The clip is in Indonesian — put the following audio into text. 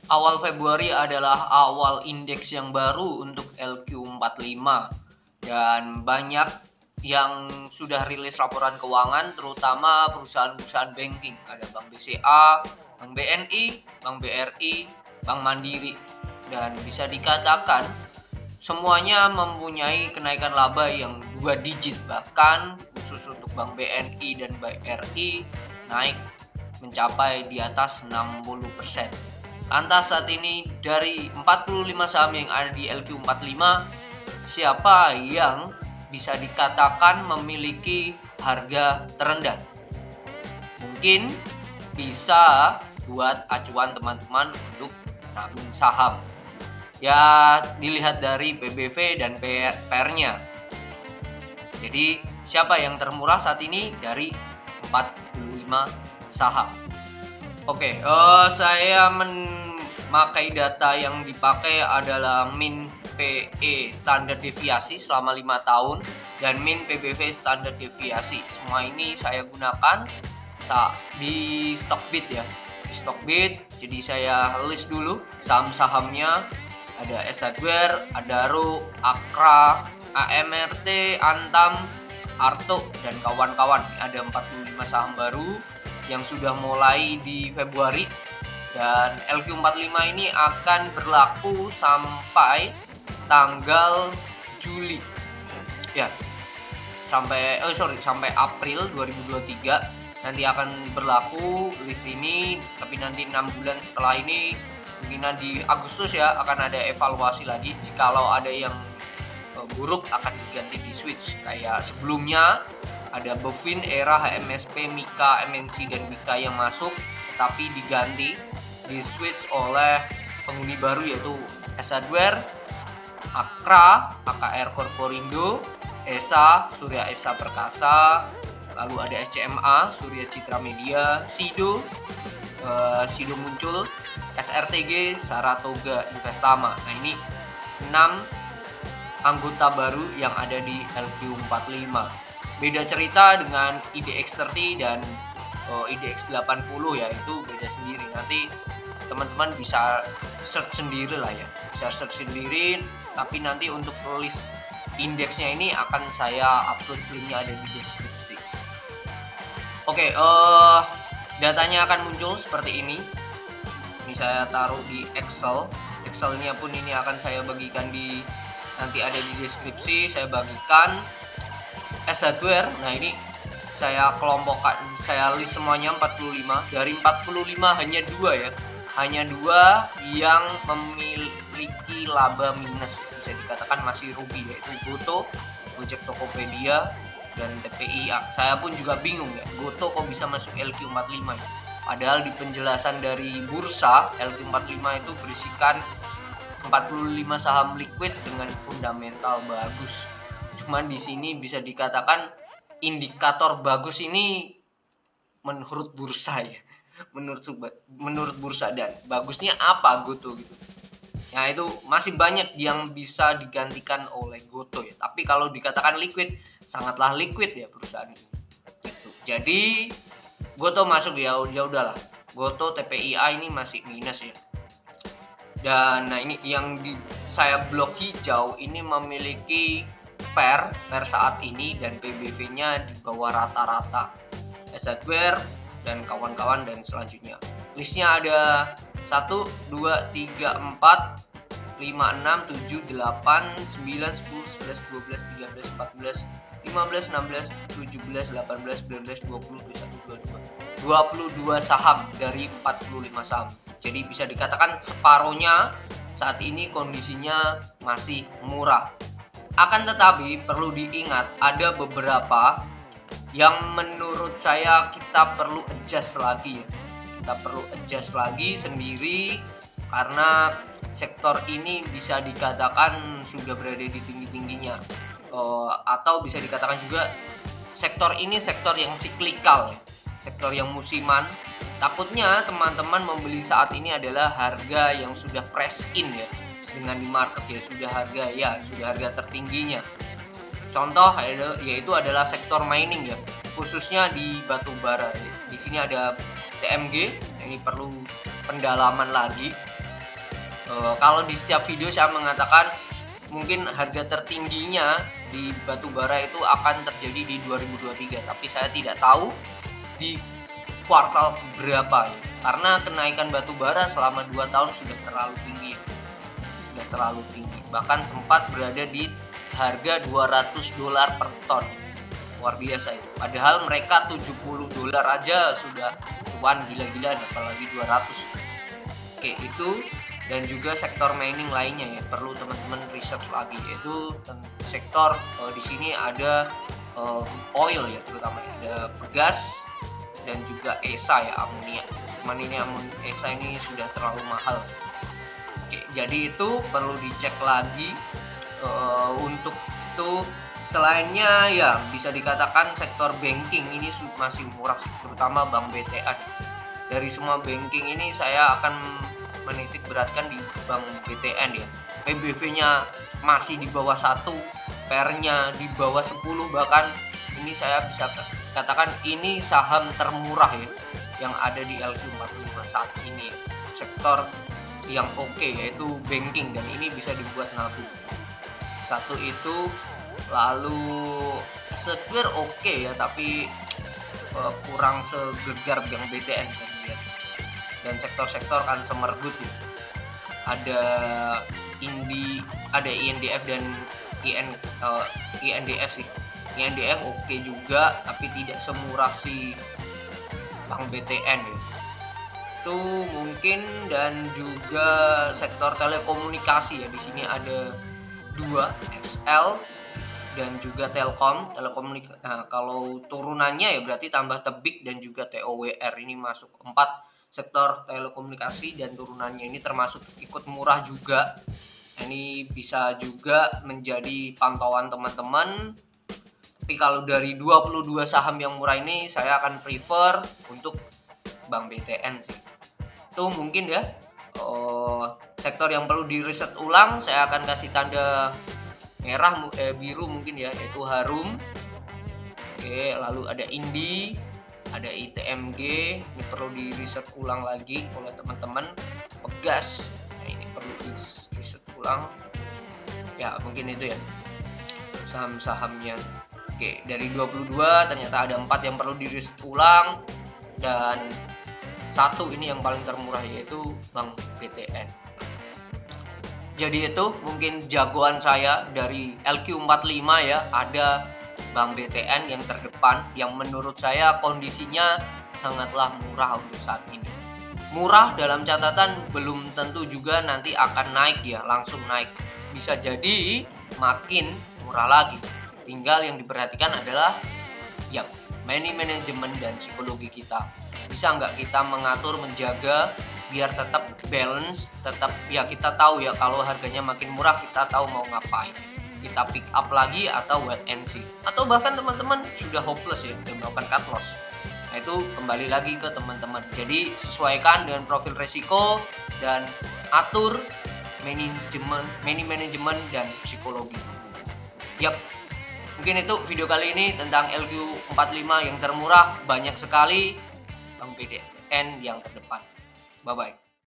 Awal Februari adalah awal indeks yang baru untuk LQ45 dan banyak yang sudah rilis laporan keuangan, terutama perusahaan-perusahaan banking. Ada Bank BCA, Bank BNI, Bank BRI, Bank Mandiri, dan bisa dikatakan semuanya mempunyai kenaikan laba yang 2 digit, bahkan khusus untuk Bank BNI dan BRI naik mencapai di atas 60%. Lantas saat ini dari 45 saham yang ada di LQ45, siapa yang bisa dikatakan memiliki harga terendah? Mungkin bisa buat acuan teman-teman untuk nabung saham. Ya, dilihat dari PBV dan PR-nya. Jadi, siapa yang termurah saat ini dari 45 saham? Oke, saya memakai data yang dipakai adalah min PE standar deviasi selama 5 tahun dan min PBV standar deviasi. Semua ini saya gunakan di Stockbit ya. Di Stockbit, jadi saya list dulu saham-sahamnya. Ada S Hardware, Adaro, Akra, AMRT, Antam, Arto, dan kawan-kawan. Ada 45 saham baru yang sudah mulai di Februari, dan LQ45 ini akan berlaku sampai tanggal Juli ya, sampai April 2023 nanti akan berlaku list ini. Tapi nanti 6 bulan setelah ini, mungkin di Agustus ya, akan ada evaluasi lagi. Jikalau ada yang buruk akan diganti di switch. Kayak sebelumnya ada Bovin, Era, HMSP, Mika, MNC, dan Mika yang masuk, tetapi diganti, di switch oleh penghuni baru yaitu S Hardware, Akra, AKR Korporindo, ESA, Surya Esa Perkasa, lalu ada SCMA, Surya Citra Media, Sido, Sido muncul, SRTG, Saratoga Investama. Nah, ini 6 anggota baru yang ada di LQ45. Beda cerita dengan IDX30 dan IDX80 ya, itu beda sendiri. Nanti teman-teman bisa search sendiri lah ya, bisa search sendiri. Tapi nanti untuk list indeksnya ini akan saya upload, linknya ada di deskripsi. Oke, datanya akan muncul seperti ini. Ini saya taruh di Excel. Excelnya pun ini akan saya bagikan nanti ada di deskripsi. Saya bagikan S Hardware. Nah, ini saya kelompokkan, saya list semuanya 45. Dari 45 hanya 2 ya. Hanya 2 yang memiliki laba minus, bisa dikatakan masih rugi, yaitu Goto, Gojek Tokopedia, dan TPI. Saya pun juga bingung ya, Goto kok bisa masuk LQ45 ya? Padahal di penjelasan dari bursa, LQ45 itu berisikan 45 saham liquid dengan fundamental bagus. Cuman di sini bisa dikatakan indikator bagus ini menurut bursa ya, menurut bursa. Dan bagusnya apa Goto gitu. Nah, itu masih banyak yang bisa digantikan oleh Goto ya. Tapi kalau dikatakan liquid, sangatlah liquid ya perusahaan ini. Gitu. Jadi Goto masuk ya udahlah. Goto TPIA ini masih minus ya. Dan nah, ini yang saya blok hijau ini memiliki per saat ini dan PBV-nya di bawah rata-rata S Hardware dan kawan-kawan. Dan selanjutnya listnya ada 1, 2, 3, 4, 5, 6, 7, 8, 9, 10, 11, 12, 13, 14, 15, 16, 17, 18, 19, 20, 21, 22 saham dari 45 saham. Jadi bisa dikatakan separohnya saat ini kondisinya masih murah. Akan tetapi perlu diingat, ada beberapa yang menurut saya kita perlu adjust lagi ya. Kita perlu adjust lagi sendiri karena sektor ini bisa dikatakan sudah berada di tinggi-tingginya. Atau bisa dikatakan juga sektor ini sektor yang siklikal ya. Sektor yang musiman. Takutnya teman-teman membeli saat ini adalah harga yang sudah fresh in ya, dengan di market ya, sudah harga tertingginya. Contoh yaitu adalah sektor mining ya, khususnya di batu bara. Di sini ada TMG, ini perlu pendalaman lagi. Kalau di setiap video saya mengatakan mungkin harga tertingginya di batubara itu akan terjadi di 2023, tapi saya tidak tahu di kuartal berapa ya. Karena kenaikan batubara selama 2 tahun sudah terlalu tinggi. Sudah terlalu tinggi. Bahkan sempat berada di harga $200 per ton. Luar biasa itu. Padahal mereka $70 aja sudah cuan gila-gilaan, apalagi 200. Oke, itu. Dan juga sektor mining lainnya ya, perlu teman-teman research lagi, yaitu sektor di sini ada oil ya, terutama ada gas dan juga ESA ya, amonia. Cuman ini ESA ini sudah terlalu mahal. Oke, jadi itu perlu dicek lagi. Untuk itu selainnya ya bisa dikatakan sektor banking ini masih murah, terutama Bank BTN. Dari semua banking ini saya akan menitik beratkan di Bank BTN ya. PBV-nya masih di bawah 1, PR-nya di bawah 10, bahkan ini saya bisa katakan ini saham termurah ya yang ada di LQ45 saat ini ya. Sektor yang oke yaitu banking, dan ini bisa dibuat nabung. Satu itu, lalu software oke ya, tapi kurang segegar Bank BTN kan lihat. Dan sektor-sektor consumer good ya. Ada INDF dan INDF sih. INDF oke juga, tapi tidak semurah si Bank BTN ya. Itu mungkin. Dan juga sektor telekomunikasi ya. Di sini ada 2, XL dan juga Telkom. Kalau turunannya ya berarti tambah Tebik dan juga TOWR, ini masuk 4 sektor telekomunikasi, dan turunannya ini termasuk ikut murah juga. Ini bisa juga menjadi pantauan teman-teman. Tapi kalau dari 22 saham yang murah ini, saya akan prefer untuk Bank BTN sih. Itu mungkin ya sektor yang perlu di riset ulang. Saya akan kasih tanda merah, biru mungkin ya, yaitu Harum. Oke, lalu ada Indi, ada ITMG, ini perlu di riset ulang lagi oleh teman-teman. Pegas, nah ini perlu di riset ulang ya, mungkin itu ya saham-sahamnya. Oke, dari 22 ternyata ada 4 yang perlu di riset ulang, dan 1 ini yang paling termurah yaitu Bank BTN. Jadi itu mungkin jagoan saya dari LQ45 ya. Ada Bank BTN yang terdepan, yang menurut saya kondisinya sangatlah murah untuk saat ini. Murah dalam catatan belum tentu juga nanti akan naik ya, langsung naik. Bisa jadi makin murah lagi. Tinggal yang diperhatikan adalah ya money management dan psikologi kita. Bisa nggak kita mengatur, menjaga biar tetap balance, tetap ya kita tahu ya kalau harganya makin murah kita tahu mau ngapain. Kita pick up lagi atau wait and see, atau bahkan teman-teman sudah hopeless ya dan melakukan cut loss. Nah itu kembali lagi ke teman-teman. Jadi sesuaikan dengan profil resiko dan atur money management dan psikologi. Yap, mungkin itu video kali ini tentang LQ45 yang termurah. Banyak sekali Bank BTN yang terdepan. Bye bye.